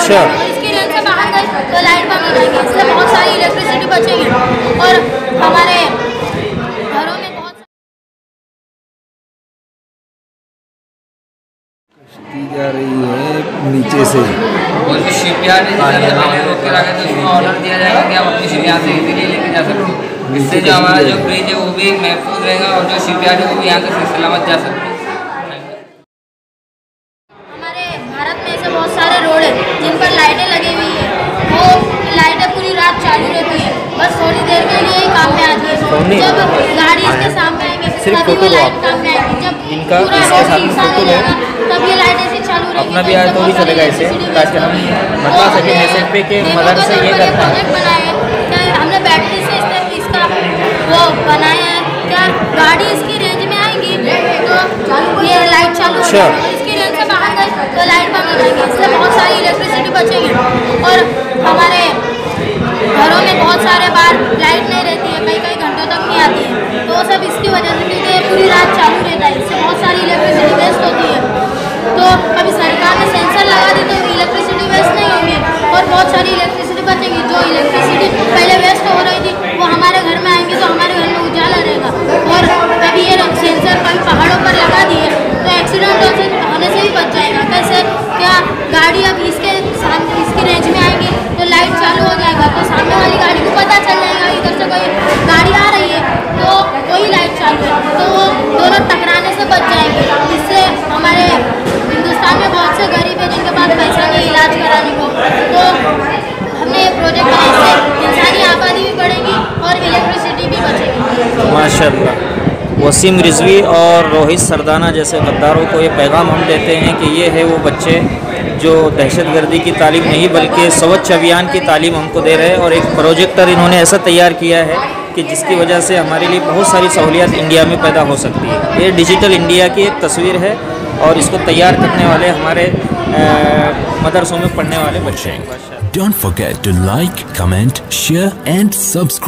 अच्छा। इसकी रेंज से बाहर गए तो लाइट बंद हो जाएगी, इससे बहुत सारी इलेक्ट्रिसिटी बचेगी और हमारे घरों में बहुत जा रही है नीचे से। और जो शिपयार्ड रोक के रखे तो उसमें ऑर्डर दिया जाएगा कि आप अपनी शिप यहाँ से इजीली लेके जा सकते हो। इससे जो हमारा जो ब्रिज है वो भी महफूज रहेगा और जो शिपयार्ड है वो भी यहाँ से सलामत जा सकते हैं। हमारे भारत में ऐसे बहुत सारे रोड है जिन पर लाइटें लगी हुई है, वो लाइटें पूरी रात चालू रहती है, बस थोड़ी देर के लिए ही काम में आती है। जब गाड़ी इसके सामने आएगी तभी वो लाइट काम में आएगी, जब पूरा रोड इंसान हो जाएगा तब ये लाइट ऐसे चालू रहेगी। अपना भी आया तो भी चलेगा ऐसे, ताकि हम बता सकें मैसेज पे कि मदद से ये करता है। हमने बैटरी से इसका वो बनाया है, क्या गाड़ी इसकी रेंज में आएगी तो ये लाइट चालू हो जाएगी, इसकी रेंज से बाहर गए तो लाइट बंद हो जाएगी, इससे बहुत सारी इलेक्ट्रिसिटी बचेगी और हमारे घरों में बहुत सारे बार लाइट नहीं रहती है, कई कई घंटों तक नहीं आती है, तो सब इसकी वजह से, क्योंकि पूरी रात चालू रहता है, इससे बहुत सारी इलेक्ट्रिसिटी वेस्ट होती है। तो अभी सरकार ने सेंसर लगा दी तो इलेक्ट्रिसिटी वेस्ट नहीं होगी और बहुत सारी इलेक्ट्रिसिटी बचेगी। जो इलेक्ट्रिसिटी पहले वेस्ट हो रही थी वो हमारे घर में आएंगी तो हमारे घर में उजाला रहेगा। और अभी ये सेंसर कभी पहाड़ों पर लगा दिए तो एक्सीडेंट होने से भी बच जाएगा। कैसे, क्या गाड़ी अब इसकी रेंज में आएगी तो लाइट चालू हो जाएगा, तो सामने वाली गाड़ी को पता चल जाएगा इधर से कोई गाड़ी आ रही है तो वही लाइट चालू है, तो वो दोनों टकराने से बच जाएंगे। इससे हमारे हिंदुस्तान में बहुत से गरीब है जिनके पास पैसा नहीं इलाज कराने को, तो हमने ये प्रोजेक्ट बनाया, इससे इंसानी आबादी भी बढ़ेगी और इलेक्ट्रिसिटी भी बचेगी। माशाल्लाह। वसीम रिजवी और रोहित सरदाना जैसे गद्दारों को ये पैगाम हम देते हैं कि ये है वो बच्चे जो दहशतगर्दी की तालीम नहीं बल्कि स्वच्छ अभियान की तालीम हमको दे रहे हैं। और एक प्रोजेक्टर इन्होंने ऐसा तैयार किया है कि जिसकी वजह से हमारे लिए बहुत सारी सहूलियत इंडिया में पैदा हो सकती है। ये डिजिटल इंडिया की एक तस्वीर है और इसको तैयार करने वाले हमारे मदरसों में पढ़ने वाले बच्चे हैं। Don't forget to like, comment, share and subscribe.